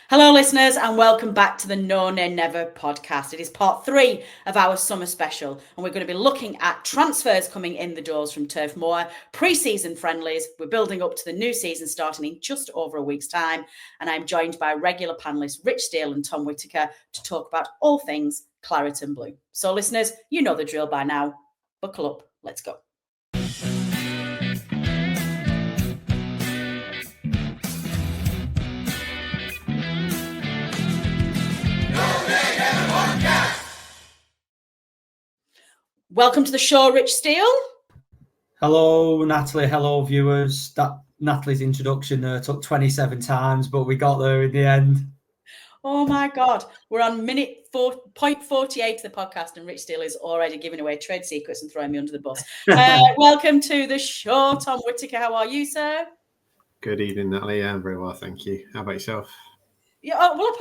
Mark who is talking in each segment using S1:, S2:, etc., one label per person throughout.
S1: Hello, listeners, and welcome back to the No Nay Never podcast. It is part 3 of our summer special, and we're going to be looking at transfers coming in the doors from Turf Moor, pre-season friendlies. We're building up to the new season starting in just over a week's time, and I'm joined by regular panellists Rich Steele and Tom Whittaker to talk about all things claret and blue. So, listeners, you know the drill by now. Buckle up. Let's go. Welcome to the show, Rich Steele.
S2: Hello, Natalie. Hello, viewers. Natalie's introduction took 27 times, but we got there in the end.
S1: Oh my God. We're on minute 4.48 of the podcast, and Rich Steele is already giving away trade secrets and throwing me under the bus. Welcome to the show, Tom Whittaker. How are you, sir?
S3: Good evening, Natalie. I'm very well, thank you. How about yourself?
S1: Yeah, well,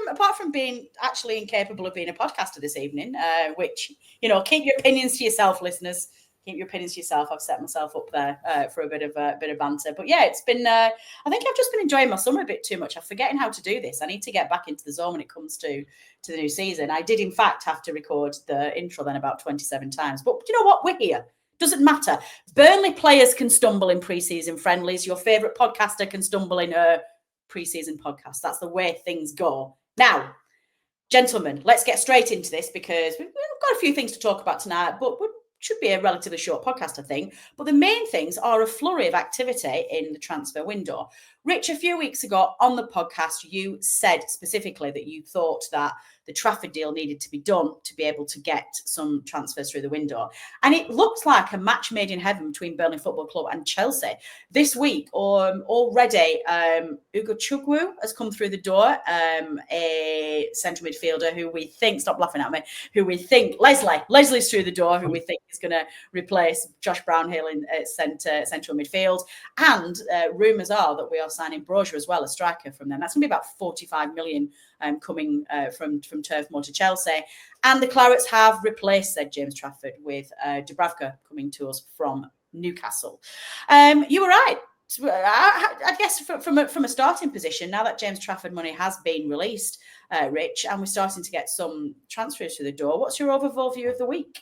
S1: apart from being actually incapable of being a podcaster this evening, which, you know, keep your opinions to yourself, listeners. Keep your opinions to yourself. I've set myself up there for a bit of banter. But yeah, it's been. I think I've just been enjoying my summer a bit too much. I'm forgetting how to do this. I need to get back into the zone when it comes to the new season. I did, in fact, have to record the intro then about 27 times. But you know what? We're here. Doesn't matter. Burnley players can stumble in pre-season friendlies. Your favourite podcaster can stumble in a pre-season podcast. That's the way things go. Now, gentlemen, let's get straight into this because we've got a few things to talk about tonight, but it should be a relatively short podcast, I think. But the main things are a flurry of activity in the transfer window. Rich, a few weeks ago on the podcast, you said specifically that you thought that the Trafford deal needed to be done to be able to get some transfers through the window. And it looks like a match made in heaven between Burnley Football Club and Chelsea. This week, already, Ugochukwu has come through the door, a central midfielder who we think, stop laughing at me, who we think, Lesley's through the door, who we think is going to replace Josh Brownhill in central midfield. And rumours are that we are signing Broja as well, a striker from them. That's going to be about 45 million coming from Turf Moor to Chelsea. And the Clarets have replaced said James Trafford with Dúbravka coming to us from Newcastle. You were right. I guess from a starting position, now that James Trafford money has been released, Rich, and we're starting to get some transfers through the door, what's your overall view of the week?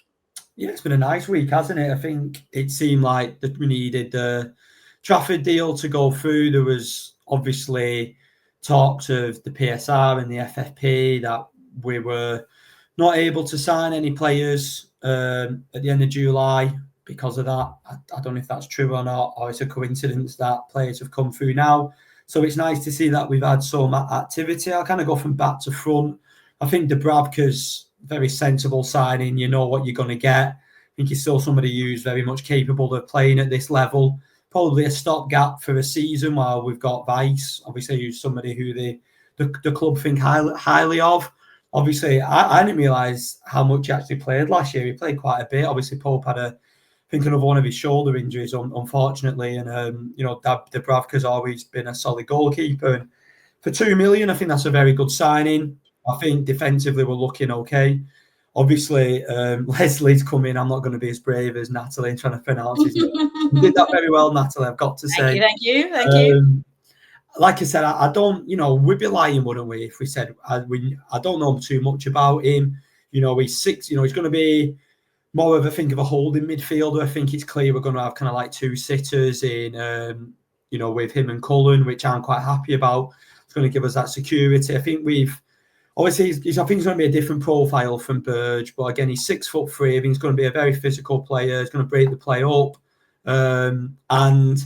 S2: Yeah, it's been a nice week, hasn't it? I think it seemed like that we needed the Trafford deal to go through. There was obviously talks of the PSR and the FFP that we were not able to sign any players at the end of July because of that. I don't know if that's true or not, or it's a coincidence that players have come through now. So it's nice to see that we've had some activity. I'll kind of go from back to front. I think Dúbravka's very sensible signing. You know what you're going to get. I think he's still somebody who's very much capable of playing at this level. Probably a stopgap for a season while we've got Vice, obviously, who's somebody who the club think highly of. Obviously, I didn't realise how much he actually played last year. He played quite a bit. Obviously, Pope had another one of his shoulder injuries, unfortunately. And, Dúbravka's always been a solid goalkeeper. And for 2 million, I think that's a very good signing. I think defensively we're looking okay. Obviously, Lesley's coming. I'm not going to be as brave as Natalie trying to pronounce his name. You did that very well, Natalie, I've got to say.
S1: Thank you.
S2: Like I said, I don't, we'd be lying, wouldn't we, if we said I don't know too much about him. He's 6, he's going to be more of a holding midfielder. I think it's clear we're going to have kind of like 2 sitters in, with him and Cullen, which I'm quite happy about. It's going to give us that security. I think obviously, I think he's going to be a different profile from Burge, but again, he's 6'3". I think he's going to be a very physical player. He's going to break the play up. And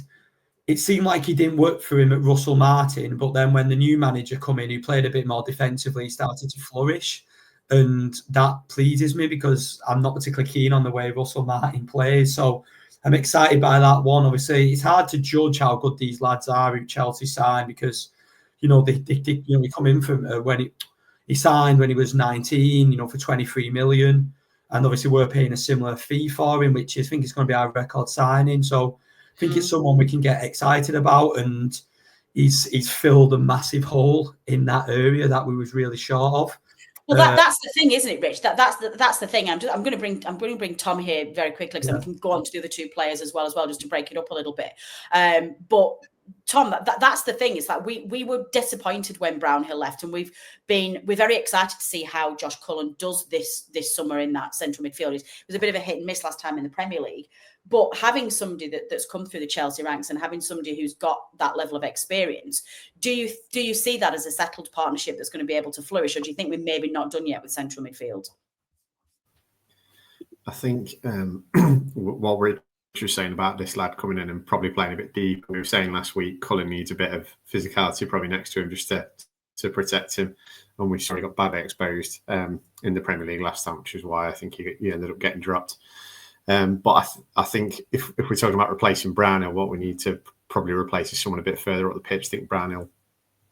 S2: it seemed like he didn't work for him at Russell Martin, but then when the new manager come in, who played a bit more defensively, he started to flourish. And that pleases me because I'm not particularly keen on the way Russell Martin plays. So I'm excited by that one. Obviously, it's hard to judge how good these lads are who Chelsea signed because, they come in from when he signed when he was 19, for 23 million. And obviously we're paying a similar fee for him, which I think is going to be our record signing. So I think it's someone we can get excited about. And he's filled a massive hole in that area that we was really short of.
S1: Well, that's the thing, isn't it, Rich? That's the thing. I'm going to bring Tom here very quickly because we can go on to the other 2 players as well, just to break it up a little bit. But Tom, that's the thing, is that we were disappointed when Brownhill left, and we're very excited to see how Josh Cullen does this summer in that central midfield. It was a bit of a hit and miss last time in the Premier League, but having somebody that's come through the Chelsea ranks and having somebody who's got that level of experience, do you see that as a settled partnership that's going to be able to flourish, or do you think we're maybe not done yet with central midfield?
S3: I think what Rich was saying about this lad coming in and probably playing a bit deep. We were saying last week, Cullen needs a bit of physicality probably next to him just to protect him. And we sort of got badly exposed in the Premier League last time, which is why I think he ended up getting dropped. But I think if we're talking about replacing Brownhill, what we need to probably replace is someone a bit further up the pitch. I think Brownhill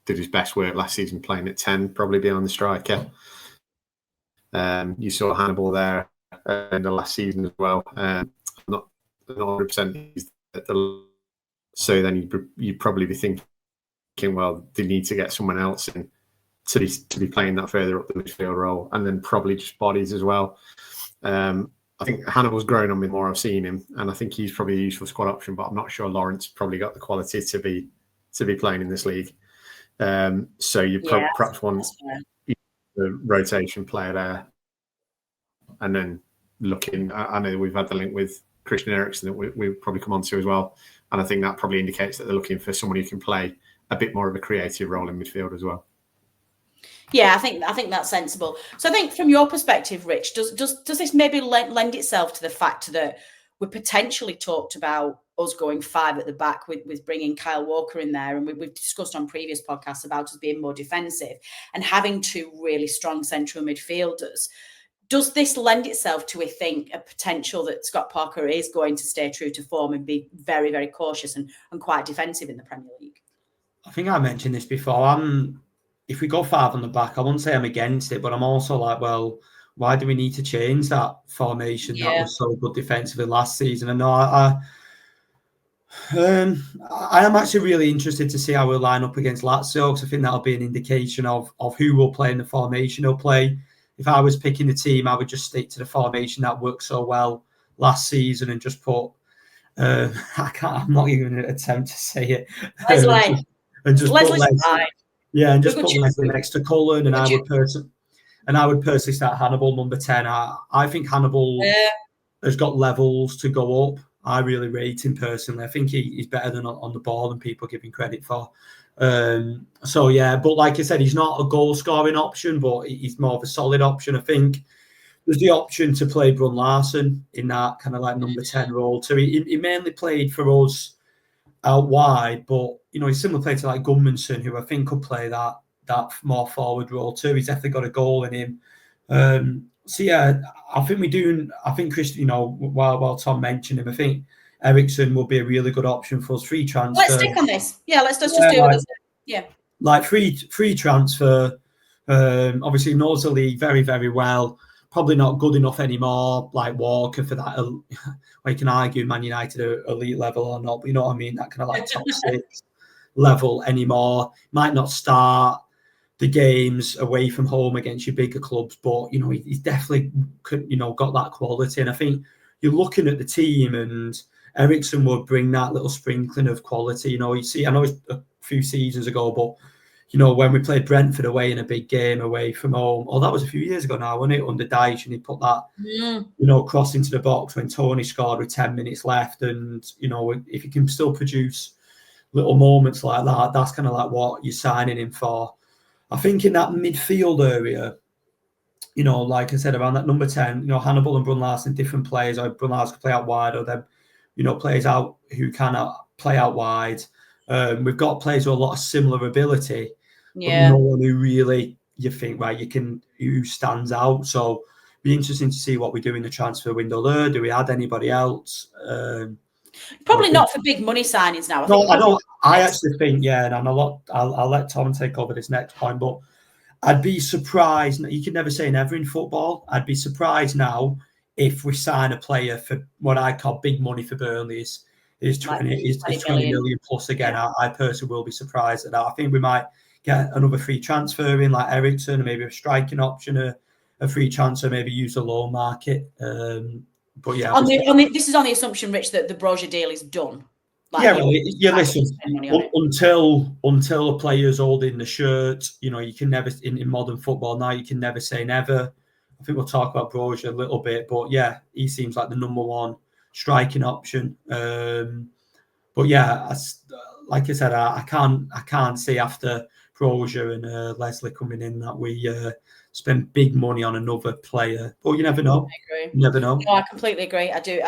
S3: did his best work last season playing at 10, probably behind the striker. You saw Hannibal there in the last season as well. Not 100%. So then you'd probably be thinking, well, they need to get someone else in to be playing that further up the midfield role, and then probably just bodies as well. I think Hannibal's grown on me more. I've seen him, and I think he's probably a useful squad option. But I'm not sure Lawrence probably got the quality to be playing in this league. So you perhaps want the rotation player there, and then looking. I know we've had the link with Christian Eriksen that we'll probably come on to as well, and I think that probably indicates that they're looking for someone who can play a bit more of a creative role in midfield as well.
S1: Yeah, I think that's sensible. So I think from your perspective, Rich, does this maybe lend itself to the fact that we potentially talked about us going 5 at the back with bringing Kyle Walker in there, and we've discussed on previous podcasts about us being more defensive and having 2 really strong central midfielders. Does this lend itself to, a potential that Scott Parker is going to stay true to form and be very, very cautious and quite defensive in the Premier League?
S2: I think I mentioned this before. If we go 5 on the back, I wouldn't say I'm against it, but I'm also like, well, why do we need to change that formation that was so good defensively last season? And I am actually really interested to see how we'll line up against Lazio, because I think that'll be an indication of who will play in the formation he'll play. If I was picking the team, I would just stick to the formation that worked so well last season and just put, I'm not even going to attempt to say it.
S1: Lesley.
S2: And just put Lesley. Yeah, and just put
S1: Ugochukwu.
S2: Lesley next to Cullen, and I would personally start Hannibal number 10. I think Hannibal has got levels to go up. I really rate him personally. I think he's better than on the ball than people give him credit for. So yeah, but like I said, he's not a goal scoring option, but he's more of a solid option. I think there's the option to play Brun Larsen in that kind of like number 10 role too. He mainly played for us out wide, but he's similar play to like Gudmundsson, who I think could play that more forward role too. He's definitely got a goal in him. So yeah, I think Christian, while Tom mentioned him, I think Eriksen will be a really good option for us. Free transfer.
S1: Let's stick on this. Yeah, let's just do it. Yeah. Like
S2: free transfer. Obviously knows the league very, very well. Probably not good enough anymore, like Walker, for that. Well, you can argue Man United are elite level or not, but you know what I mean? That kind of like top 6 level anymore. Might not start the games away from home against your bigger clubs, but he's definitely got that quality. And I think you're looking at the team, and Eriksen would bring that little sprinkling of quality. You see, I know it's a few seasons ago, but when we played Brentford away in a big game away from home, that was a few years ago now, wasn't it? Under Dyche, and he put that, cross into the box when Tony scored with 10 minutes left. And, if you can still produce little moments like that, that's kind of like what you're signing him for. I think in that midfield area, like I said, around that number 10, Hannibal and Brun Larsen, different players. Or Brun Larsen can play out wide, or them, players out who cannot play out wide. We've got players with a lot of similar ability, but no one who really you think, right, who stands out. So be interesting to see what we do in the transfer window there. Do we add anybody else?
S1: Probably not for big money signings now.
S2: I actually think, and I'll let Tom take over this next point, but I'd be surprised. You can never say never in football. I'd be surprised now if we sign a player for what I call big money for Burnley is 20 million plus again. I personally will be surprised at that. I think we might get another free transfer in, like Eriksen, or maybe a striking option, a free transfer, maybe use the loan market. But yeah,
S1: this is on the assumption, Rich, that the Broja deal is done. Like,
S2: yeah, well, listen,
S1: spend money on it.
S2: until a player's holding the shirt, you know, you can never, in modern football now, you can never say never. I think we'll talk about Broja a little bit, but yeah, he seems like the number one striking option. But yeah, like I said, I can't see after Broja and Lesley coming in that we spend big money on another player. But you never know.
S1: I agree.
S2: You never know.
S1: No, I completely agree. I do.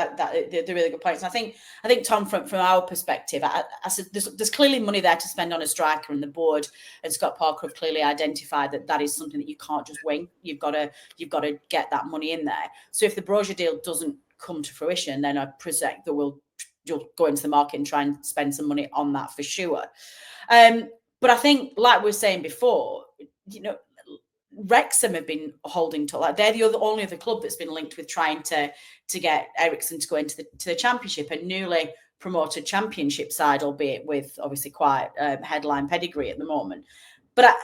S1: They're really good points. And I think Tom, from our perspective, I said there's clearly money there to spend on a striker, and the board and Scott Parker have clearly identified that is something that you can't just wing. You've got to get that money in there. So if the Broja deal doesn't come to fruition, then I presume that you'll go into the market and try and spend some money on that for sure. But I think, like we were saying before, you know, Wrexham have been holding to, like, they're the only other club that's been linked with trying to get Ericsson to go into the Championship, a newly promoted Championship side, albeit with obviously quite headline pedigree at the moment. But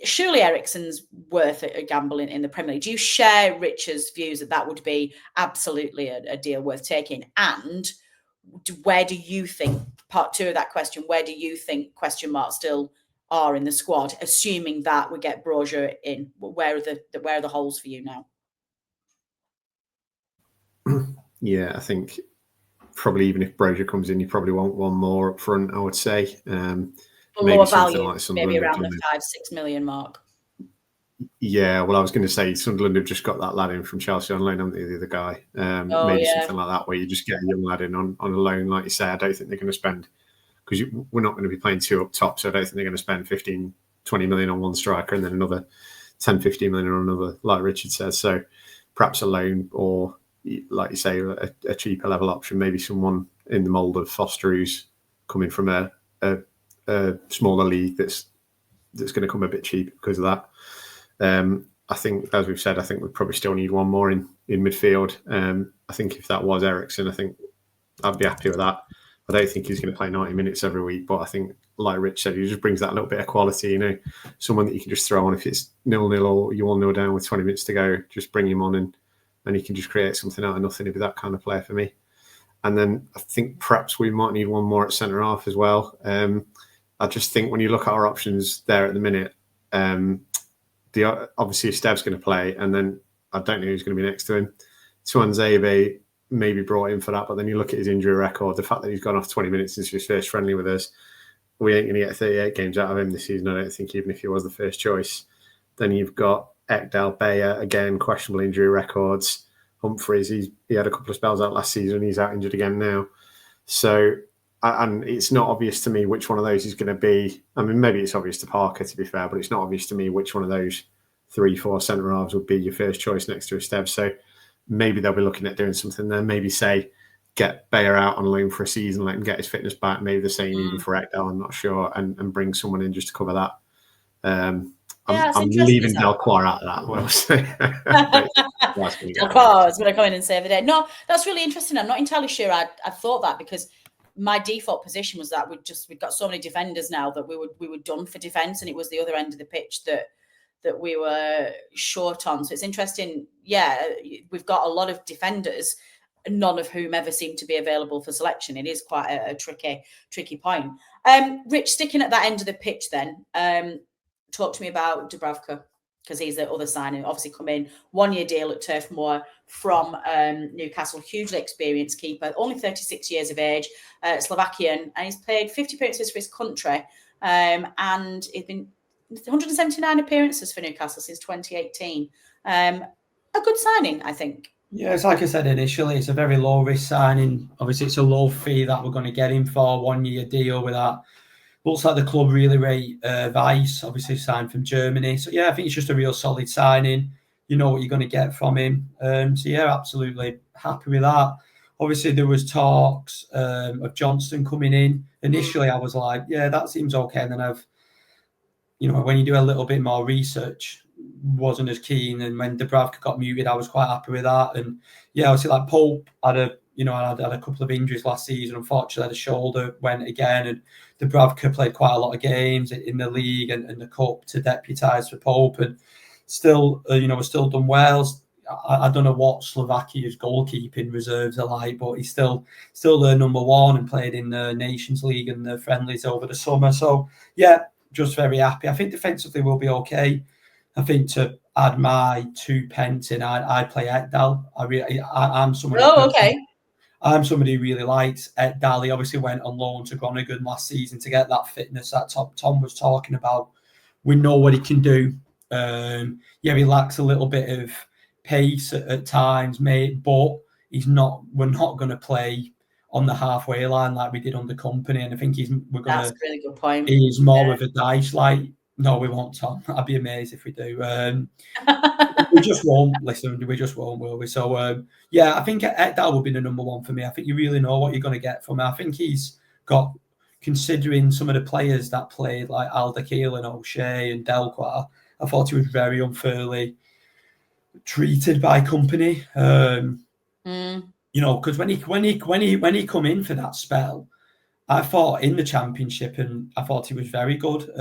S1: surely Ericsson's worth a gamble in the Premier League. Do you share Richard's views that would be absolutely a deal worth taking? And where do you think, part two of that question, where do you think question marks still are in the squad, assuming that we get Broja in? Where are the holes for you now?
S3: Yeah, I think probably even if Broja comes in, you probably want one more up front, I would say.
S1: Lower value, like maybe around the 5-6 million mark.
S3: Yeah, well, I was going to say Sunderland have just got that lad in from Chelsea on loan, haven't they, the other guy? Maybe something like that, where you just get a young lad in on a loan. Like you say, I don't think they're going to spend, because we're not going to be playing two up top, so I don't think they're going to spend 15, 20 million on one striker and then another 10, 15 million on another, like Richard says. So perhaps a loan, or, like you say, a cheaper level option, maybe someone in the mould of Foster who's coming from a smaller league that's going to come a bit cheaper because of that. I think, as we've said, I think we probably still need one more in midfield. I think if that was Ericsson, I think I'd be happy with that. I don't think he's going to play 90 minutes every week, but I think, like Rich said, he just brings that little bit of quality, you know, someone that you can just throw on if it's 0-0 or you're 1-0 down with 20 minutes to go, just bring him on and he can just create something out of nothing. He'd be that kind of player for me. And then I think perhaps we might need one more at centre half as well. I just think when you look at our options there at the minute, obviously Estev's going to play, and then I don't know who's going to be next to him. Tuanzebe maybe brought in for that, but then you look at his injury record, the fact that he's gone off 20 minutes since his first friendly with us, we ain't going to get 38 games out of him this season, I don't think, even if he was the first choice. Then you've got Ekdal, Bayer, again, questionable injury records. Humphreys, he had a couple of spells out last season, he's out injured again now. So, and it's not obvious to me which one of those is going to be. I mean, maybe it's obvious to Parker, to be fair, but it's not obvious to me which one of those 3-4 centre halves would be your first choice next to Estev. So maybe they'll be looking at doing something there. Maybe say get Bayer out on loan for a season, let him get his fitness back. Maybe the same even for Ekdal, I'm not sure, and bring someone in just to cover that. I'm leaving Delquar out of that. We'll say.
S1: Delquar is going to come in and save the day. No, that's really interesting. I'm not entirely sure I thought that, because my default position was that we've got so many defenders now that we were done for defence, and it was the other end of the pitch that we were short on. So it's interesting. Yeah, we've got a lot of defenders, none of whom ever seem to be available for selection. It is quite a tricky point. Rich, sticking at that end of the pitch then, talk to me about Dúbravka, because he's the other signing. Obviously come in, 1-year deal at Turf Moor from Newcastle, hugely experienced keeper, only 36 years of age, Slovakian, and he's played 50 appearances for his country, and he's been 179 appearances for Newcastle since 2018. A good signing, I think.
S2: Yeah, it's like I said initially, it's a very low risk signing. Obviously, it's a low fee that we're going to get him for, 1-year deal with that. Looks like the club really rate Weiss, obviously signed from Germany. So yeah, I think it's just a real solid signing. You know what you're going to get from him. So yeah, absolutely happy with that. Obviously, there was talks of Johnston coming in. Initially, I was like, yeah, that seems okay. And then when you do a little bit more research, wasn't as keen. And when Dúbravka got muted, I was quite happy with that. And yeah, obviously, like Pope had a couple of injuries last season. Unfortunately, the shoulder went again, and Dúbravka played quite a lot of games in the league and the cup to deputise for Pope, and still, was still done well. I don't know what Slovakia's goalkeeping reserves are like, but he's still their number one and played in the Nations League and the friendlies over the summer. So yeah, just very happy. I think defensively we'll be okay. I think to add my 2 pence in, I'd play Ekdal. I'm somebody.
S1: Oh, okay.
S2: I'm somebody who really likes Ekdal. He obviously went on loan to Groningen last season to get that fitness that Tom was talking about. We know what he can do. Yeah, he lacks a little bit of pace at times, mate, but we're not going to play on the halfway line like we did under Company. And I think
S1: that's a really good point.
S2: He's more of a dice like. No, we won't, Tom. I'd be amazed if we do. We just won't. Listen, we just won't, will we? So, yeah, I think Ekdal will be the number one for me. I think you really know what you're going to get from him. I think he's got, considering some of the players that played, like Alderkirk and O'Shea and Delquart, I thought he was very unfairly treated by Company. You know, because when he come in for that spell, I thought in the Championship, and I thought he was very good.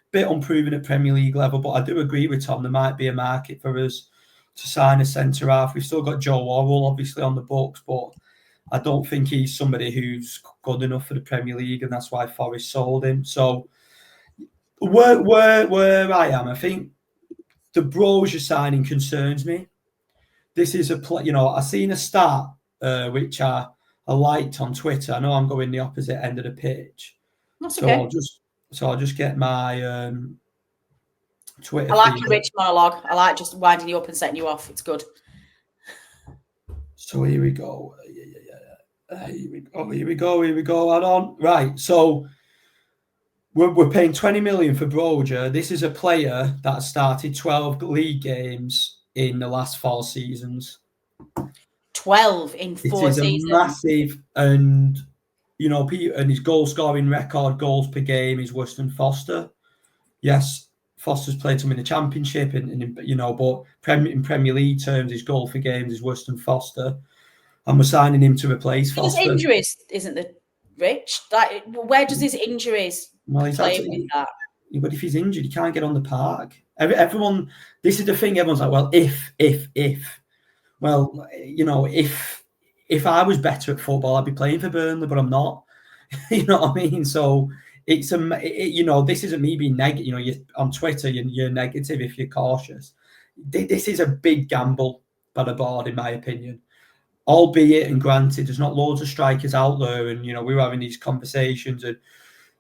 S2: Bit unproven at Premier League level, but I do agree with Tom. There might be a market for us to sign a centre half. We've still got Joe Worrell obviously on the books, but I don't think he's somebody who's good enough for the Premier League, and that's why Forest sold him. So where I am, I think the Broja signing concerns me. This is I seen a stat which I liked on Twitter. I know I'm going the opposite end of the pitch.
S1: That's okay.
S2: I'll just get my Twitter.
S1: I like your rich monologue. I like just winding you up and setting you off. It's good.
S2: So here we go. Here we go. Add on. Right. So we're paying 20 million for Broja. This is a player that started 12 league games in the last 4 seasons.
S1: 12 in 4 seasons.
S2: It is a massive, and and his goal scoring record, goals per game, is worse than Foster. Yes, Foster's played some in the Championship, but in Premier League terms, his goal for games is worse than Foster. And we're signing him to replace Foster.
S1: His injuries isn't the rich. Like, where does his injuries play with that?
S2: But if he's injured, he can't get on the park. Everyone, this is the thing. Everyone's like, well, if. Well, if I was better at football, I'd be playing for Burnley, but I'm not. You know what I mean? So it's this isn't me being negative. You're on Twitter, you're negative if you're cautious. This is a big gamble by the board, in my opinion. Albeit, and granted, there's not loads of strikers out there, and we were having these conversations, and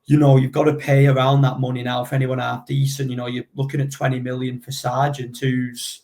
S2: you've got to pay around that money now for anyone half decent. You're looking at 20 million for Sargent, who's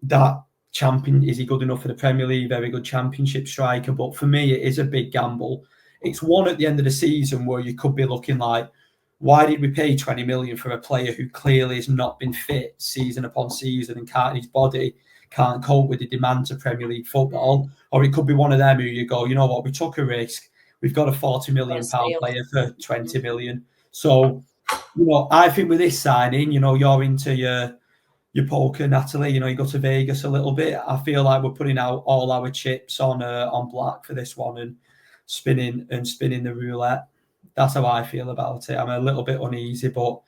S2: that champion. Is he good enough for the Premier League? Very good Championship striker, but for me, it is a big gamble. It's one at the end of the season where you could be looking like, why did we pay 20 million for a player who clearly has not been fit season upon season and his body can't cope with the demands of Premier League football? Or it could be one of them who you go, you know what, we took a risk. We've got a £40 million player for 20 million. So, I think with this signing, you're into your poker, Natalie. You go to Vegas a little bit. I feel like we're putting out all our chips on black for this one and spinning the roulette. That's how I feel about it. I'm a little bit uneasy, but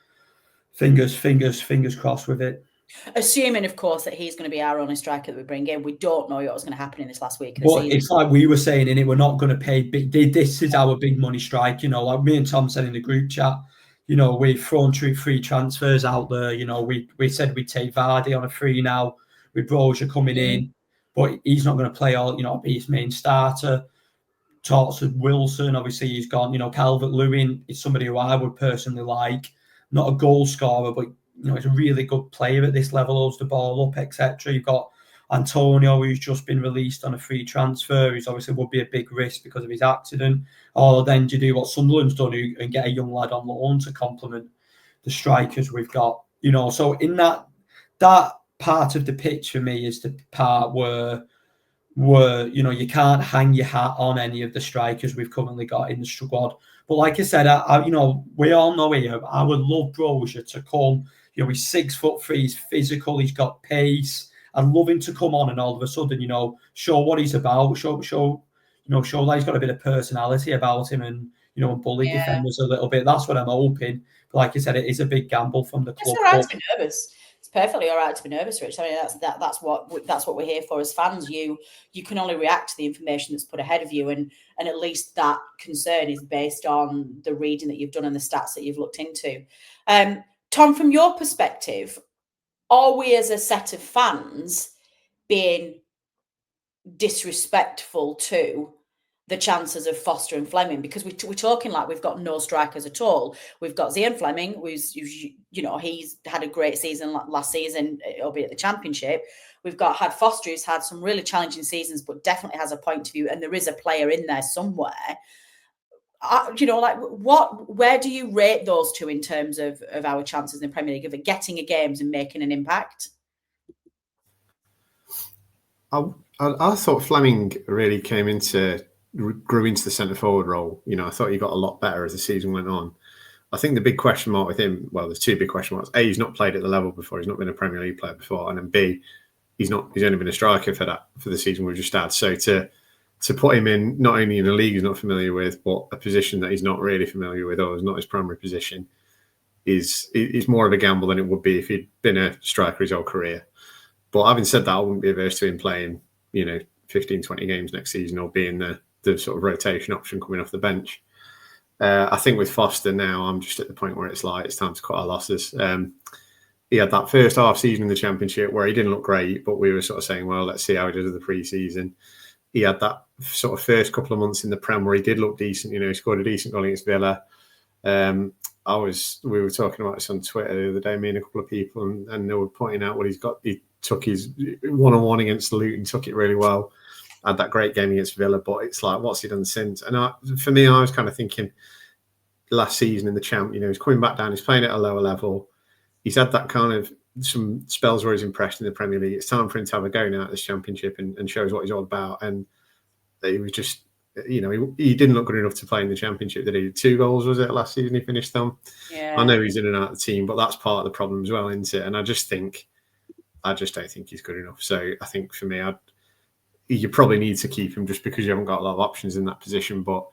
S2: fingers crossed with it.
S1: Assuming, of course, that he's going to be our only striker that we bring in. We don't know what was going to happen in this last week of the season.
S2: It's like we were saying, in it, we're not going to pay big. This is our big money strike. Like me and Tom said in the group chat, we've thrown free transfers out there. We said we'd take Vardy on a free now with Broja coming in, but he's not going to play all, be his main starter. Talks of Wilson, obviously he's gone. Calvert-Lewin is somebody who I would personally like. Not a goal scorer, but he's a really good player at this level, holds the ball up, etc. You've got Antonio, who's just been released on a free transfer, who's obviously would be a big risk because of his accident. Or then do you do what Sunderland's done and get a young lad on loan to complement the strikers we've got? So in that part of the pitch for me is the part where you can't hang your hat on any of the strikers we've currently got in the squad. But like I said, we all know here, I would love Broja to come. He's 6'3", he's physical, he's got pace. I'd love him to come on and all of a sudden, show what he's about, show that he's got a bit of personality about him and, and bully defenders a little bit. That's what I'm hoping. But like I said, it is a big gamble from the club.
S1: It's all right to be nervous. perfectly all right to be nervous, Rich. I mean, that's what we're here for as fans. You can only react to the information that's put ahead of you, and at least that concern is based on the reading that you've done and the stats that you've looked into. Tom, from your perspective, are we as a set of fans being disrespectful to the chances of Foster and Fleming? Because we're talking like we've got no strikers at all. We've got Zian Fleming, who's he's had a great season last season, albeit the Championship. We've had Foster, who's had some really challenging seasons, but definitely has a point of view, and there is a player in there somewhere. Where do you rate those two in terms of our chances in the Premier League of getting a games and making an impact?
S3: I thought Fleming really grew into the centre forward role. I thought he got a lot better as the season went on. I think the big question mark with him, well, there's two big question marks. A, he's not played at the level before. He's not been a Premier League player before. And then B, he's only been a striker for the season we've just had. So to put him in not only in a league he's not familiar with, but a position that he's not really familiar with, or is not his primary position, is more of a gamble than it would be if he'd been a striker his whole career. But having said that, I wouldn't be averse to him playing, 15, 20 games next season, or being the sort of rotation option coming off the bench. I think with Foster now, I'm just at the point where it's time to cut our losses. He had that first half season in the Championship where he didn't look great, but we were sort of saying, well, let's see how he does in the pre-season. He had that sort of first couple of months in the Prem where he did look decent. He scored a decent goal against Villa. We were talking about this on Twitter the other day, me and a couple of people, and they were pointing out what he's got. He took his one-on-one against Luton, took it really well. Had that great game against Villa, but it's like, what's he done since? And for me, I was kind of thinking last season in the Champ, he's coming back down, he's playing at a lower level. He's had that kind of some spells where he's impressed in the Premier League. It's time for him to have a go now at this Championship and show us what he's all about. And he was just, he didn't look good enough to play in the Championship, did he? 2 goals, was it, last season he finished on?
S1: Yeah.
S3: I know he's in and out of the team, but that's part of the problem as well, isn't it? And I just don't think he's good enough. So I think for me, you probably need to keep him just because you haven't got a lot of options in that position. But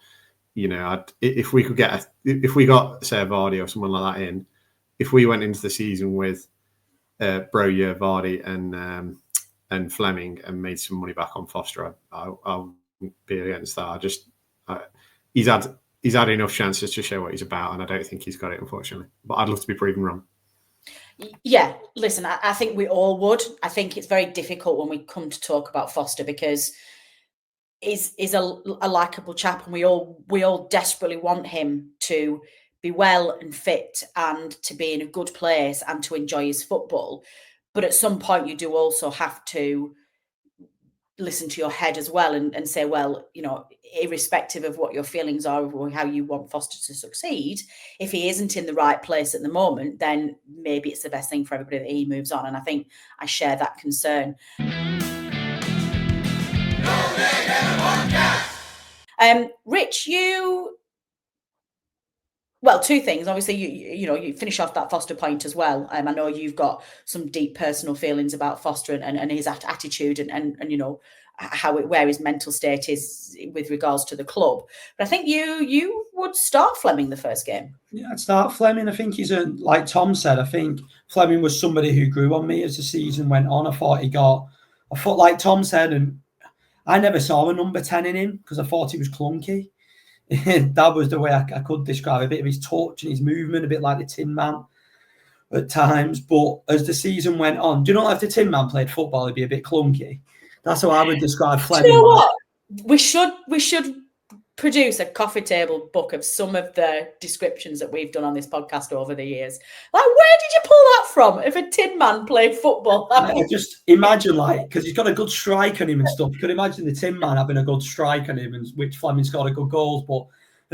S3: if we got say a Vardy or someone like that in, if we went into the season with Broja, Vardy, and Fleming and made some money back on Foster, I wouldn't be against that. He's had enough chances to show what he's about, and I don't think he's got it, unfortunately. But I'd love to be proven wrong.
S1: Yeah, listen, I think we all would. I think it's very difficult when we come to talk about Foster because he's a likeable chap, and we all desperately want him to be well and fit and to be in a good place and to enjoy his football. But at some point, you do also have to listen to your head as well and say, well, irrespective of what your feelings are or how you want Foster to succeed, if he isn't in the right place at the moment, then maybe it's the best thing for everybody that he moves on. And I think I share that concern. Rich, well, two things. Obviously, you finish off that Foster point as well. I know you've got some deep personal feelings about Foster and his attitude and where his mental state is with regards to the club. But I think you would start Fleming the first game.
S2: Yeah, I'd start Fleming. I think he's like Tom said, I think Fleming was somebody who grew on me as the season went on. I thought like Tom said, and I never saw a number 10 in him because I thought he was clunky. That was the way I could describe a bit of his touch and his movement, a bit like the Tin Man at times. But as the season went on, do you know if the Tin Man played football, he'd be a bit clunky? That's how I would describe Fleming.
S1: Do you know what? We should produce a coffee table book of some of the descriptions that we've done on this podcast over the years. Like, where did you pull that from? If a Tin Man played football,
S2: just imagine, because he's got a good strike on him and stuff. You could imagine the Tin Man having a good strike on him, and which Fleming's got a good goals, but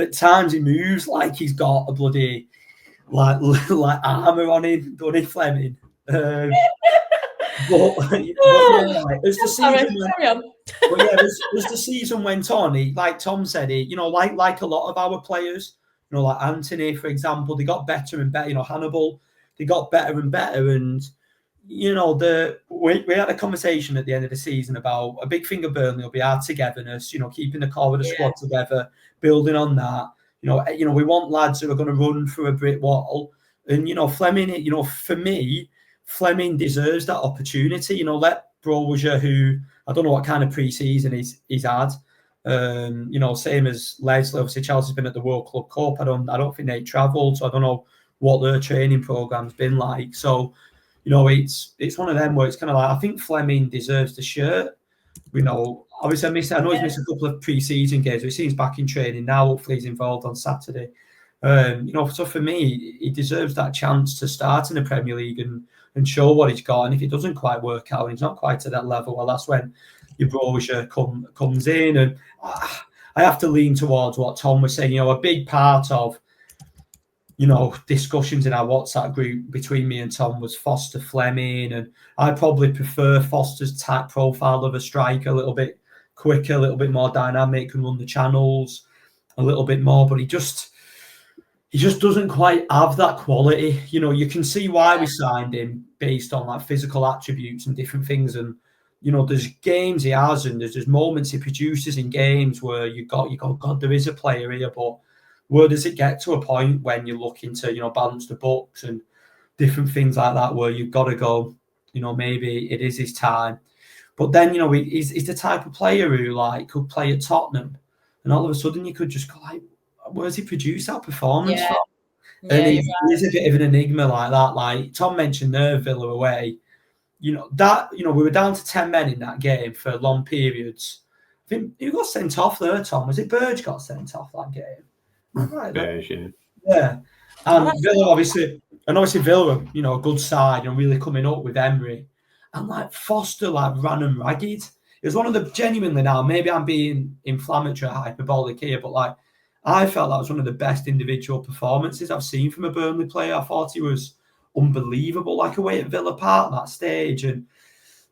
S2: at times he moves like he's got a bloody like armour on him, don't he, Fleming? As the season went on, he, like Tom said, like a lot of our players, like Anthony, for example, they got better and better. Hannibal, they got better and better. And we had a conversation at the end of the season about a big thing of Burnley will be our togetherness. Keeping the core of the squad together, building on that. We want lads who are going to run through a brick wall. And Fleming, for me, Fleming deserves that opportunity. You know, let Broja, who I don't know what kind of pre-season he's had. You know, same as Lesley. Obviously, Chelsea's been at the World Club Cup. I don't think they travelled, so I don't know what their training program's been like. So, you know, it's one of them where it's kind of like, I think Fleming deserves the shirt. You know, obviously I know he's missed a couple of pre-season games, but he seems back in training now. Hopefully he's involved on Saturday. You know, so for me, he deserves that chance to start in the Premier League and show what he's got. And if it doesn't quite work out, and he's not quite to that level, well, that's when your Broja comes in. And I have to lean towards what Tom was saying. You know, a big part of, you know, discussions in our WhatsApp group between me and Tom was Foster Fleming, and I probably prefer Foster's type profile of a striker, a little bit quicker, a little bit more dynamic, can run the channels a little bit more, but he just doesn't quite have that quality. You know, you can see why we signed him based on like physical attributes and different things, and you know, there's games he has and there's moments he produces in games where you go, God, there is a player here, but where does it get to a point when you're looking to, you know, balance the books and different things like that, where you've got to go, you know, maybe it is his time. But then, you know, he's the type of player who like could play at Tottenham, and all of a sudden you could just go like, where's he produced that performance from? And he's a bit of an enigma like that. Like Tom mentioned there, Villa away. You know, we were down to 10 men in that game for long periods. I think who got sent off there, Tom? Was it Burge got sent off that game? Right, yeah. And Villa obviously Villa, you know, a good side and really coming up with Emery. And like Foster like ran them ragged. It was one of the genuinely, now maybe I'm being inflammatory, hyperbolic here, but like I felt that was one of the best individual performances I've seen from a Burnley player. I thought he was unbelievable, like away at Villa Park that stage. And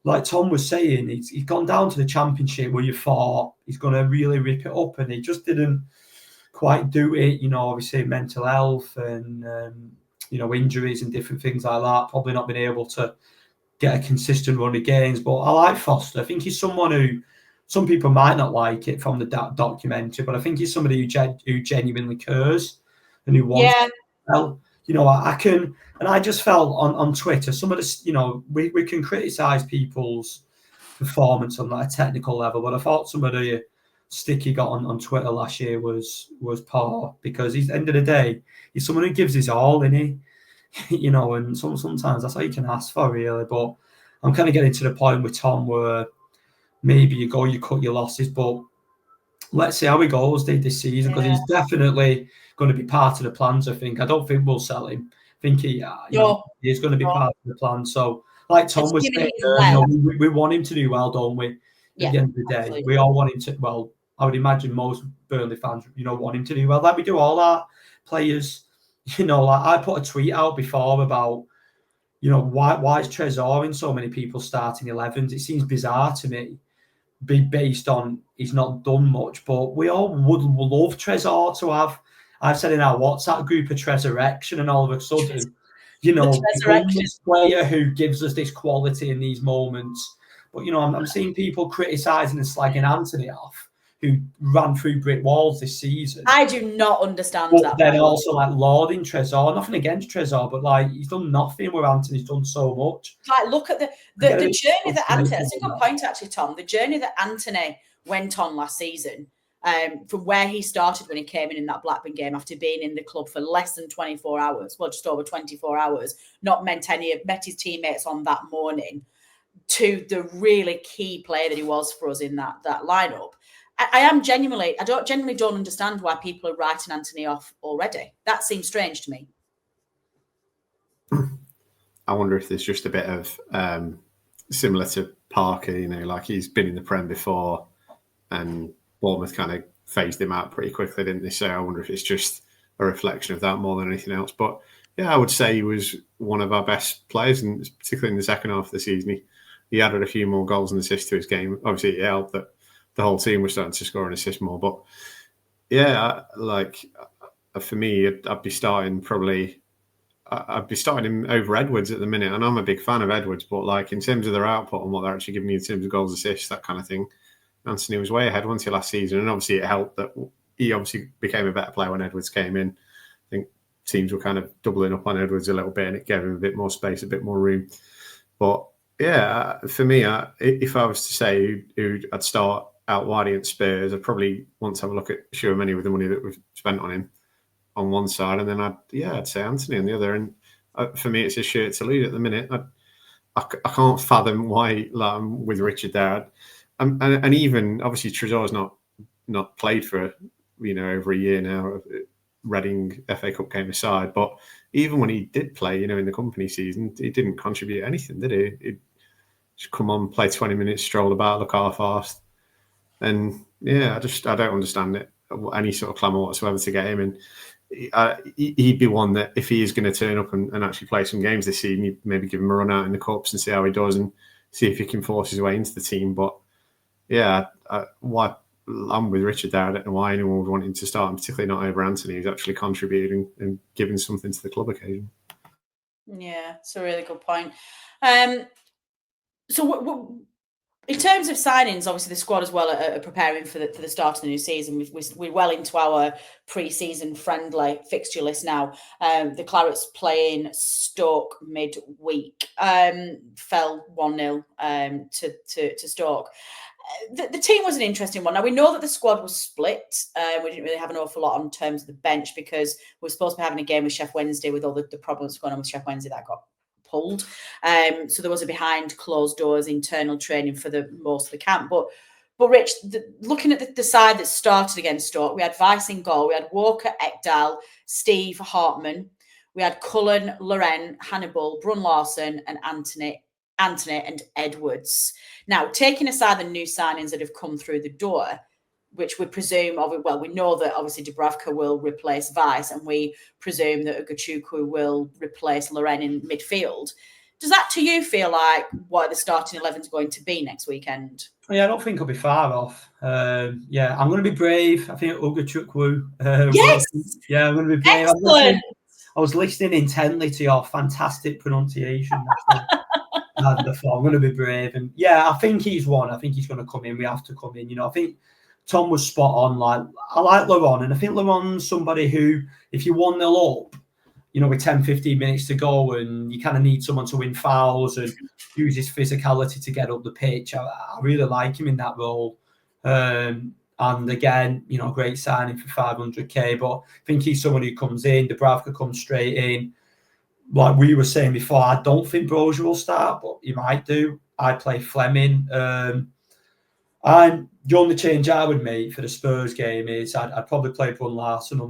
S2: like Tom was saying, he's gone down to the Championship where you thought he's going to really rip it up, and he just didn't quite do it. You know, obviously mental health and you know, injuries and different things like that. Probably not been able to get a consistent run of games. But I like Foster. I think he's someone who, some people might not like it from the documentary, but I think he's somebody who genuinely cares and who wants to well. You know, I can, and I just felt on Twitter, some of this, you know, we can criticise people's performance on like a technical level, but I thought some of the stick he got on Twitter last year was poor, because he's, at the end of the day, he's someone who gives his all, isn't he? You know, and sometimes that's all you can ask for, really. But I'm kind of getting to the point with Tom where maybe you cut your losses, but let's see how he goes this season, because he's definitely going to be part of the plans. I think. I don't think we'll sell him. I think he's going to be part of the plan. So, like Tom was saying, you know, we want him to do well, don't we? At the end of the day, absolutely. We all want him to. Well, I would imagine most Burnley fans, you know, want him to do well. Like we do all our players. You know, like I put a tweet out before about, you know, why is Trezor in so many people's starting 11s? It seems bizarre to me, be based on he's not done much, but we all would love Trezor to have. I've said in our WhatsApp group a Tresurrection, and all of a sudden, you know, this player who gives us this quality in these moments. But, you know, I'm seeing people criticising and slagging Anthony off, who ran through brick walls this season.
S1: I do not understand that.
S2: Then also like lauding Trezor, nothing against Trezor, but like he's done nothing where Anthony's done so much.
S1: Like look at the journey that Anthony. That's a good point actually, Tom. The journey that Anthony went on last season, from where he started when he came in that Blackburn game after being in the club for less than 24 hours, well, just over 24 hours, not met his teammates on that morning, to the really key player that he was for us in that lineup. I genuinely don't understand why people are writing Anthony off already. That seems strange to me.
S3: I wonder if there's just a bit of similar to Parker, you know, like he's been in the Prem before and Bournemouth kind of phased him out pretty quickly, didn't they? So I wonder if it's just a reflection of that more than anything else. But yeah, I would say he was one of our best players, and particularly in the second half of the season, he added a few more goals and assists to his game. Obviously, it helped that the whole team was starting to score and assist more. But yeah, for me, I'd be starting him over Edwards at the minute. And I'm a big fan of Edwards, but like in terms of their output and what they're actually giving you in terms of goals, assists, that kind of thing, Anthony was way ahead last season. And obviously it helped that he obviously became a better player when Edwards came in. I think teams were kind of doubling up on Edwards a little bit, and it gave him a bit more space, a bit more room. But yeah, for me, if I was to say who I'd start out wide against Spurs, I'd probably want to have a look at Tchouaméni with the money that we've spent on him on one side, and then I'd say Anthony on the other. And for me, it's a shirt to lose at the minute. I can't fathom why I'm with Richard there. And even obviously Trezeguet's not played for over a year now. Reading FA Cup game aside, but even when he did play, in the company season, he didn't contribute anything, did he? He'd just come on, play 20 minutes, stroll about, look half-assed. And yeah, I don't understand it, any sort of clamour whatsoever to get him. And he'd be one that if he is going to turn up and actually play some games this season, you'd maybe give him a run out in the Cups and see how he does and see if he can force his way into the team. But yeah, why? I'm with Richard there. I don't know why anyone would want him to start, and particularly not over Anthony, who's actually contributing and giving something to the club occasion.
S1: Yeah, it's a really good point. So in terms of signings, obviously the squad as well are preparing for the start of the new season. We're well into our pre-season friendly fixture list now. The Clarets playing Stoke midweek, fell 1-0 to Stoke. The team was an interesting one. Now, we know that the squad was split. We didn't really have an awful lot on terms of the bench because we were supposed to be having a game with Sheff Wednesday with all the problems going on with Sheff Wednesday that got pulled. So there was a behind closed doors internal training for most of the camp. But Rich, looking at the side that started against Stoke, we had Weiss in goal. We had Walker, Ekdal, Steve, Hartman. We had Cullen, Loren, Hannibal, Brun Larson and Anthony and Edwards. Now, taking aside the new signings that have come through the door, which we presume, we know that obviously Dúbravka will replace Weiss, and we presume that Ugochukwu will replace Loren in midfield. Does that, to you, feel like what the starting 11 is going to be next weekend?
S2: Yeah, I don't think I'll be far off. I'm going to be brave. I think Ugochukwu.
S1: Yes!
S2: I'm going to be brave.
S1: Excellent!
S2: I was listening intently to your fantastic pronunciation. I'm going to be brave. And yeah, I think he's one. I think he's going to come in. We have to come in. I think Tom was spot on. Like, I like Laurent, and I think Laurent's somebody who, if you 1-0 up, with 10, 15 minutes to go, and you kind of need someone to win fouls and use his physicality to get up the pitch. I really like him in that role. And again, great signing for 500k. But I think he's someone who comes in. Dúbravka comes straight in. Like we were saying before, I don't think Broja will start, but he might do. I'd play Fleming. And the only change I would make for the Spurs game is I'd probably play Brun Larson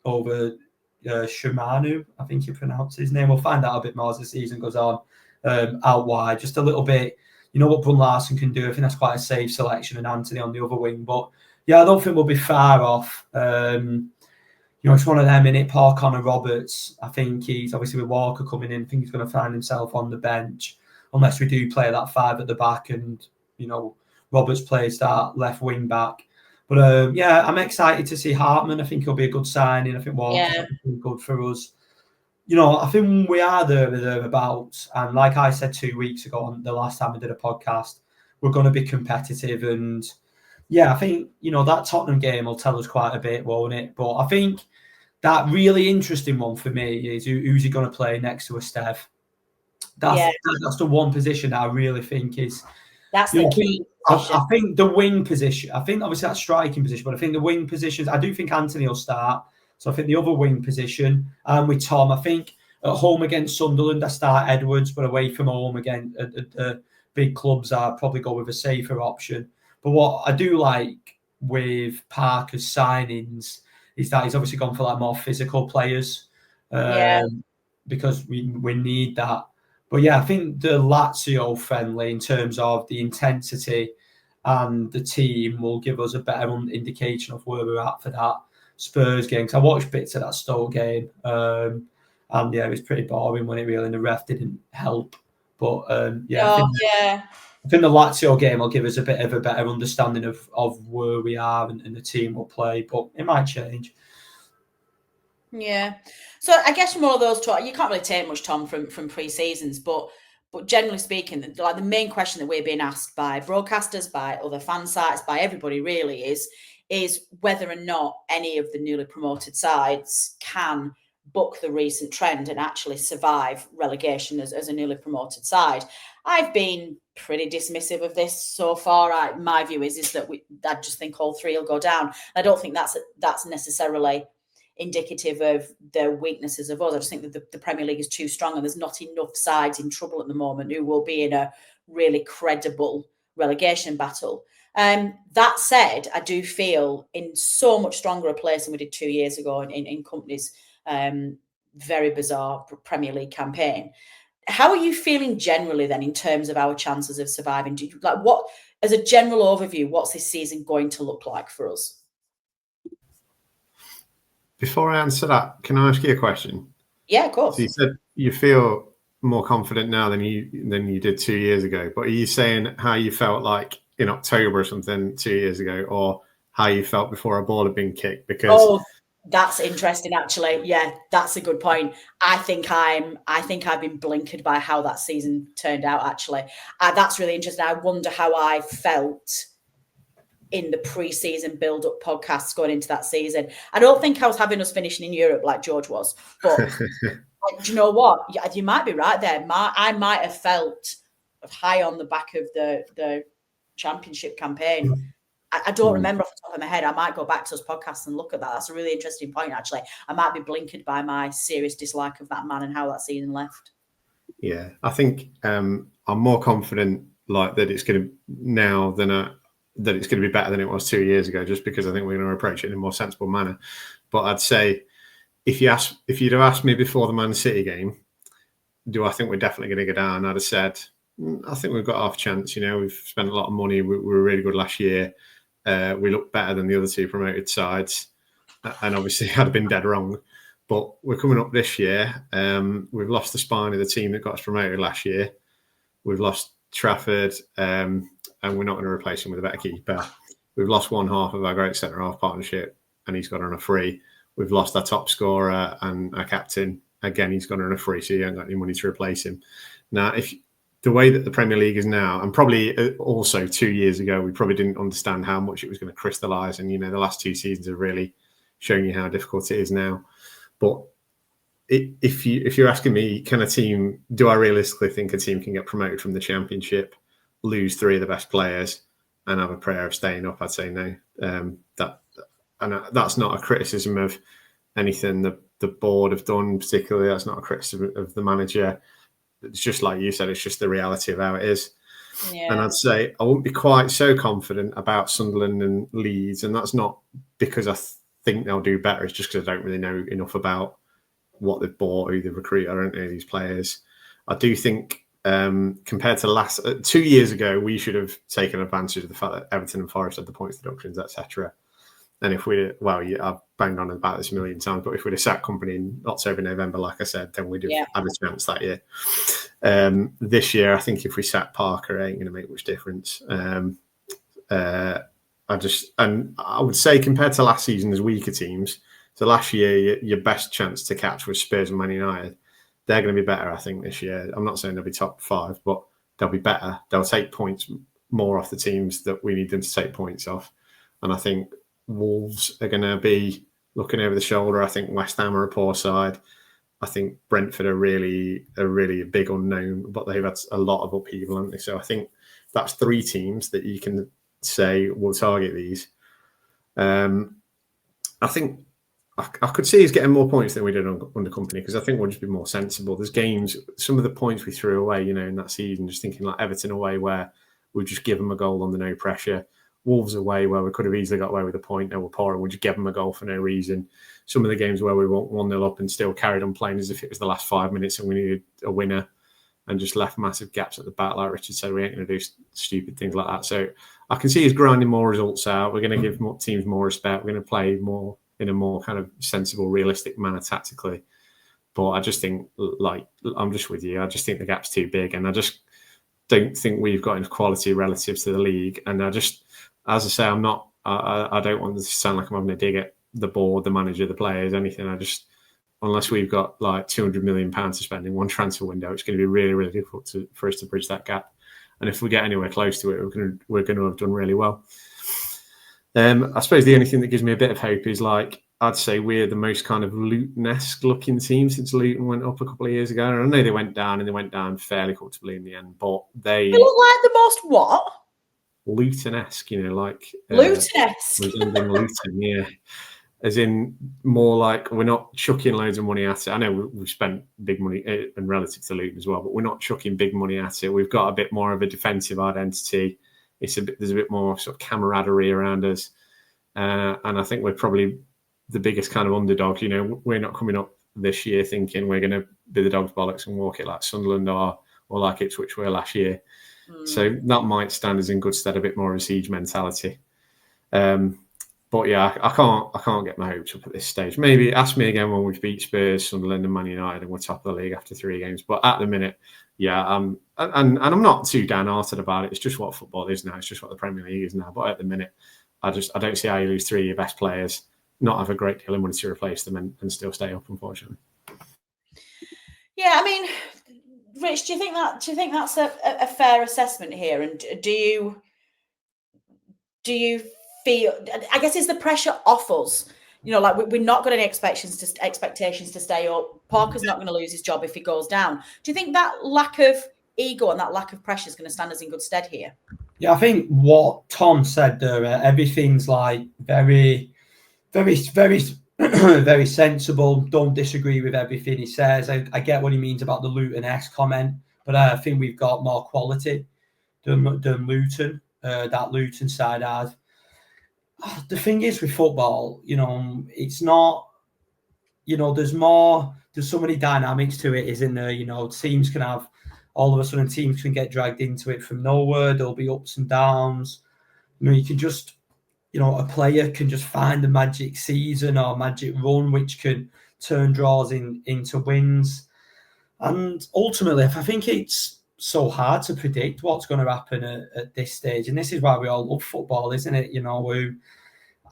S2: over Shimanu, I think you pronounce his name. We'll find out a bit more as the season goes on. Out wide, just a little bit. You know what Brun Larson can do. I think that's quite a safe selection, and Anthony on the other wing. But yeah, I don't think we'll be far off. It's one of them, innit? Paul Connor-Roberts. I think he's obviously with Walker coming in. I think he's going to find himself on the bench unless we do play that 5 at the back and, Roberts plays that left wing back. But I'm excited to see Hartman. I think he'll be a good signing. I think Walker's good for us. I think we are thereabouts. And like I said 2 weeks ago, on the last time I did a podcast, we're going to be competitive. And yeah, I think, that Tottenham game will tell us quite a bit, won't it? But I think that really interesting one for me is who's he going to play next to Esteve. That's the one position that I really think is...
S1: That's the key.
S2: I think the wing position, I think obviously that's striking position, but I think the wing positions, I do think Anthony will start. So I think the other wing position, and with Tom, I think at home against Sunderland, I start Edwards, but away from home again, at the big clubs, I probably go with a safer option. But what I do like with Parker's signings is that he's obviously gone for like more physical players, because we need that. But yeah, I think the Lazio friendly in terms of the intensity and the team will give us a better indication of where we're at for that Spurs game. Because I watched bits of that Stoke game, and yeah, it was pretty boring when it really, and the ref didn't help. But I think the Lazio game will give us a bit of a better understanding of where we are and the team will play. But it might change.
S1: Yeah. So I guess from all those talk, you can't really take much, Tom, from pre-seasons, but generally speaking, like the main question that we're being asked by broadcasters, by other fan sites, by everybody really is whether or not any of the newly promoted sides can buck the recent trend and actually survive relegation as a newly promoted side. I've been pretty dismissive of this so far. My view is that I just think all three will go down. I don't think that's necessarily indicative of the weaknesses of us. I just think that the Premier League is too strong and there's not enough sides in trouble at the moment who will be in a really credible relegation battle. That said, I do feel in so much stronger a place than we did 2 years ago in Company's very bizarre Premier League campaign. How are you feeling generally then in terms of our chances of surviving? Do you, what, as a general overview, what's this season going to look like for us?
S3: Before I answer that, can I ask you a question?
S1: Yeah, of course.
S3: So you said you feel more confident now than you did 2 years ago, but are you saying how you felt like in October or something 2 years ago, or how you felt before a ball had been kicked? Because
S1: that's interesting, actually. Yeah, that's a good point. I think I've been blinkered by how that season turned out, actually. That's really interesting. I wonder how I felt in the pre-season build-up podcasts going into that season. I don't think I was having us finishing in Europe like George was, but do you know what? You might be right there. I might have felt high on the back of the championship campaign. I don't remember off the top of my head. I might go back to those podcasts and look at that. That's a really interesting point, actually. I might be blinkered by my serious dislike of that man and how that season left.
S3: Yeah, I think I'm more confident like that it's going to now than that it's going to be better than it was 2 years ago, just because I think we're going to approach it in a more sensible manner. But I'd say if you'd have asked me before the Man City game, do I think we're definitely going to go down? I'd have said, I think we've got half a chance. You know, we've spent a lot of money. We were really good last year. We look better than the other two promoted sides, and obviously I'd have been dead wrong. But we're coming up this year. We've lost the spine of the team that got us promoted last year. We've lost Trafford, and we're not going to replace him with a better keeper. We've lost one half of our great centre-half partnership, and he's gone on a free. We've lost our top scorer and our captain. Again, he's gone on a free, so you haven't got any money to replace him. Now, if the way that the Premier League is now, and probably also 2 years ago, we probably didn't understand how much it was going to crystallise. And, you know, the last two seasons have really shown you how difficult it is now. But if you're asking me, do I realistically think a team can get promoted from the Championship, lose three of the best players, and have a prayer of staying up? I'd say no. That's not a criticism of anything the board have done particularly. That's not a criticism of the manager. It's just like you said, it's just the reality of how it is. Yeah. And I'd say I wouldn't be quite so confident about Sunderland and Leeds. And that's not because I think they'll do better. It's just because I don't really know enough about what they've bought, who they've recruited. I don't know these players. I do think compared to 2 years ago, we should have taken advantage of the fact that Everton and Forest had the points deductions, etc. And if I've banged on about this a million times, but if we'd have sat Company in October, November, like I said, then we'd have had a chance that year. This year, I think if we sat Parker, it ain't going to make much difference. I would say compared to last season, there's weaker teams. So last year, your best chance to catch was Spurs and Man United. They're going to be better, I think, this year. I'm not saying they'll be top five, but they'll be better. They'll take points more off the teams that we need them to take points off. And I think Wolves are going to be looking over the shoulder. I think West Ham are a poor side. I think Brentford are really a big unknown, but they've had a lot of upheaval, haven't they? So I think that's three teams that you can say will target these. I think I could see us getting more points than we did under Company, because I think we'll just be more sensible. There's games, some of the points we threw away, you know, in that season, just thinking like Everton away, where we just give them a goal under no pressure. Wolves away, where we could have easily got away with a point. They were poor and we just give them a goal for no reason. Some of the games where we went 1-0 up and still carried on playing as if it was the last 5 minutes and we needed a winner, and just left massive gaps at the back. Like Richard said, we ain't going to do stupid things like that. So I can see us grinding more results out. We're going to give teams more respect. We're going to play more in a more kind of sensible, realistic manner tactically. But I just think, like, I'm just with you. I just think the gap's too big, and I just don't think we've got enough quality relative to the league. And as I say, I don't want this to sound like I'm having a dig at the board, the manager, the players, anything. Unless we've got like £200 million to spend in one transfer window, it's going to be really, really difficult for us to bridge that gap. And if we get anywhere close to it, we're going to have done really well. I suppose the only thing that gives me a bit of hope is, like, I'd say we're the most kind of Luton-esque looking team since Luton went up a couple of years ago. And I know they went down, and they went down fairly comfortably in the end, but they
S1: look like the most what?
S3: Luton-esque, like
S1: Luton-esque.
S3: resembling Luton, yeah. As in more like we're not chucking loads of money at it. I know we've spent big money and relative to Luton as well, but we're not chucking big money at it. We've got a bit more of a defensive identity. There's a bit more sort of camaraderie around us, and I think we're probably the biggest kind of underdog. We're not coming up this year thinking we're going to be the dog's bollocks and walk it like Sunderland or like Ipswich were last year. So that might stand us in good stead, a bit more of a siege mentality. But yeah, I can't get my hopes up at this stage. Maybe ask me again when we've beat Spurs, Sunderland, and Man United, and we're top of the league after 3 games. But at the minute, yeah, and I'm not too downhearted about it. It's just what football is now. It's just what the Premier League is now. But at the minute, I don't see how you lose 3 of your best players, not have a great deal of money to replace them, and still stay up, unfortunately.
S1: Yeah, I mean, Rich, do you think that's a fair assessment here? And do you feel? I guess is the pressure off us? Like we're not got any expectations to stay up. Parker's not going to lose his job if he goes down. Do you think that lack of ego and that lack of pressure is going to stand us in good stead here?
S2: Yeah, I think what Tom said there, everything's like very, very, very, very sensible. Don't disagree with everything he says. I get what he means about the Luton-esque comment, but I think we've got more quality than Luton. That Luton side has. The thing is with football, it's not, there's so many dynamics to it, isn't there? Teams can have, all of a sudden teams can get dragged into it from nowhere. There'll be ups and downs. You can just, a player can just find a magic season or magic run, which can turn draws into wins. And ultimately, I think it's so hard to predict what's going to happen at this stage. And this is why we all love football, isn't it?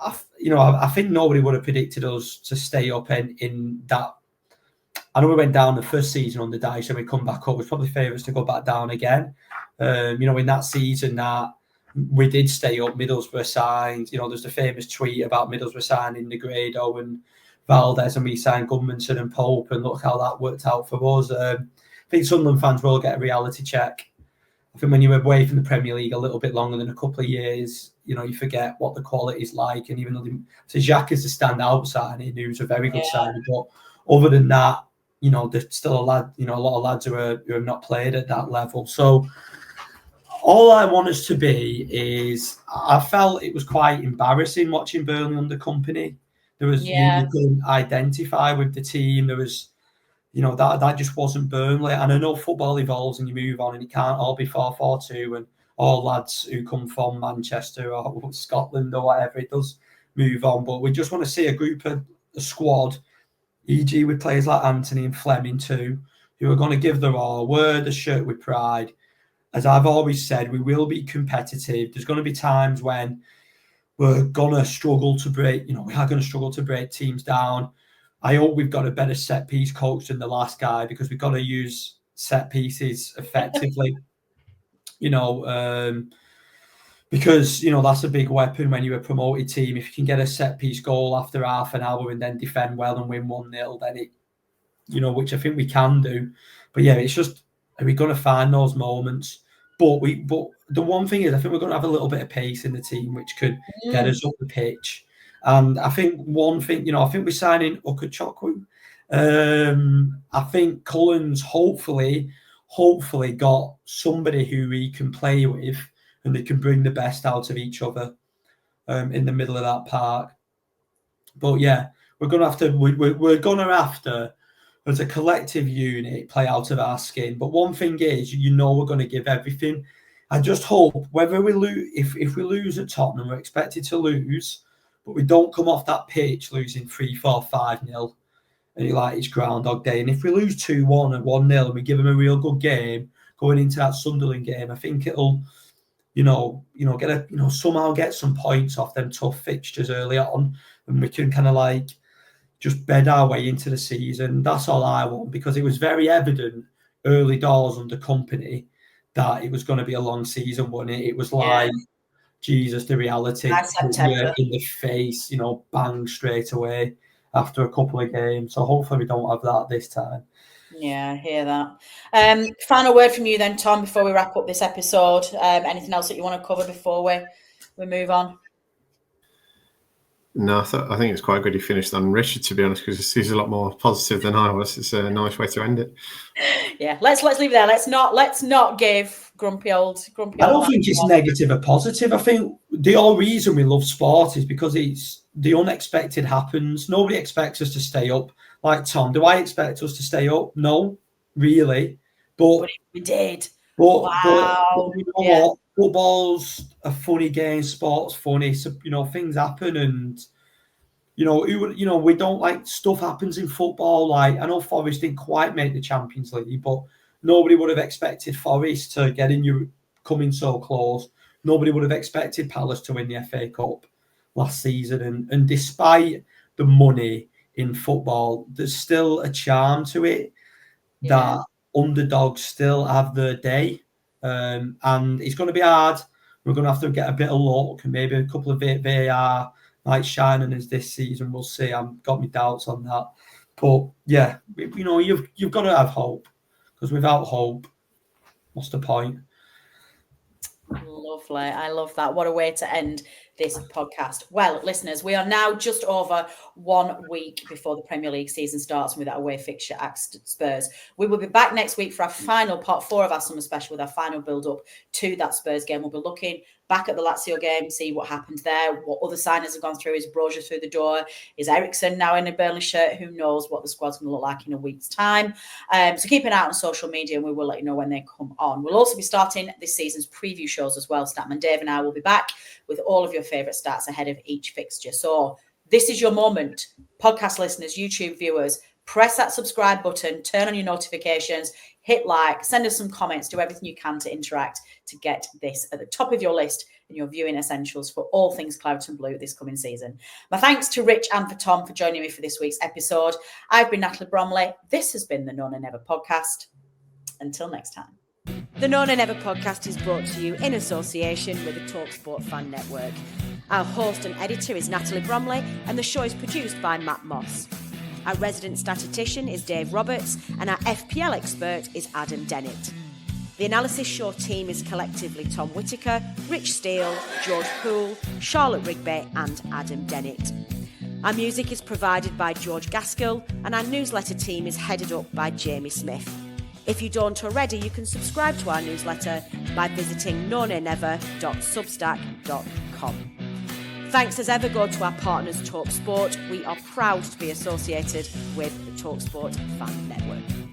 S2: I think nobody would have predicted us to stay up in that. I know we went down the first season on the dice and we come back up. It was probably favourites to go back down again. In that season that we did stay up, Middlesbrough signed. There's the famous tweet about Middlesbrough signing Negredo and Valdez, and we signed Gudmundsson and Pope, and look how that worked out for us. I think Sunderland fans will get a reality check. I think when you're away from the Premier League a little bit longer than a couple of years, you forget what the quality is like. And even though Xhaka is a standout signing, who's a very good signing, but other than that, there's still a lot of lads who have not played at that level. So all I want us to be is, I felt it was quite embarrassing watching Burnley under Company. There was you couldn't identify with the team. There was, that just wasn't Burnley. And I know football evolves and you move on, and it can't all be 4-4-2 and all lads who come from Manchester or Scotland or whatever. It does move on, but we just want to see a squad, e.g. with players like Anthony and Fleming too, who are going to give their all, wear the shirt with pride. As I've always said, we will be competitive. There's going to be times when we're going to struggle to break, we are going to struggle to break teams down. I hope we've got a better set piece coach than the last guy, because we've got to use set pieces effectively, because, that's a big weapon when you're a promoted team. If you can get a set piece goal after half an hour and then defend well and win 1-0, then it, which I think we can do. But yeah, it's just, are we going to find those moments? But the one thing is, I think we're going to have a little bit of pace in the team, which could get us up the pitch. And I think one thing, I think we're signing Ugochukwu. I think Cullen's hopefully got somebody who he can play with and they can bring the best out of each other in the middle of that park. But yeah, we're going to have to, as a collective unit, play out of our skin. But one thing is, we're going to give everything. I just hope, whether we lose, if we lose at Tottenham, we're expected to lose, but we don't come off that pitch losing 3-4, 5-0, and you're like, it's Groundhog Day. And if we lose 2-1 and 1-0 and we give them a real good game going into that Sunderland game, I think it'll, somehow get some points off them tough fixtures early on, and we can kind of just bed our way into the season. That's all I want, because it was very evident early doors under Company that it was going to be a long season, wasn't it? It was like, Jesus, the reality in the face, bang straight away after a couple of games. So hopefully we don't have that this time.
S1: Yeah, I hear that. Final word from you then, Tom, before we wrap up this episode. Anything else that you want to cover before we move on?
S3: No, I think it's quite good he finished on Richard, to be honest, because he's a lot more positive than I was. It's a nice way to end it.
S1: Yeah, let's leave it there. Let's not give grumpy old.
S2: I don't think it's negative or positive. I think the whole reason we love sport is because it's the unexpected happens. Nobody expects us to stay up. Like Tom, do I expect us to stay up? No, really. But
S1: we did.
S2: But you know what? Football's a funny game. Sport's funny. So things happen, and we don't like stuff happens in football. Like I know Forest didn't quite make the Champions League, but nobody would have expected Forest to get in. Coming so close. Nobody would have expected Palace to win the FA Cup last season, and despite the money in football, there's still a charm to it that underdogs still have their day. And it's going to be hard. We're going to have to get a bit of luck and maybe a couple of VAR might shine on us this season. We'll see. I've got my doubts on that. But yeah, you've got to have hope, because without hope, what's the point?
S1: Lovely. I love that. What a way to end this podcast. Well, listeners, we are now just over 1 week before the Premier League season starts, and with that away fixture at Spurs. We will be back next week for our final part 4 of our summer special, with our final build-up to that Spurs game. We'll be looking back at the Lazio game, see what happened there, what other signings have gone through. Is Broja through the door? Is Eriksen now in a Burnley shirt? Who knows what the squad's going to look like in a week's time. So keep an eye out on social media, and we will let you know when they come on. We'll also be starting this season's preview shows as well. Statman Dave and I will be back with all of your favourite stats ahead of each fixture. So this is your moment. Podcast listeners, YouTube viewers, press that subscribe button, turn on your notifications, hit like, send us some comments, do everything you can to interact to get this at the top of your list and your viewing essentials for all things Claret and Blue this coming season. My thanks to Rich and for Tom for joining me for this week's episode. I've been Natalie Bromley. This has been the No Nay Never podcast. Until next time. The No Nay Never podcast is brought to you in association with the talkSPORT Fan Network. Our host and editor is Natalie Bromley, and the show is produced by Matt Moss. Our resident statistician is Dave Roberts, and our FPL expert is Adam Dennett. The Analysis Show team is collectively Tom Whittaker, Rich Steele, George Poole, Charlotte Rigby, and Adam Dennett. Our music is provided by George Gaskell, and our newsletter team is headed up by Jamie Smith. If you don't already, you can subscribe to our newsletter by visiting nonaynever.substack.com. Thanks as ever go to our partners talkSPORT. We are proud to be associated with the talkSPORT Fan Network.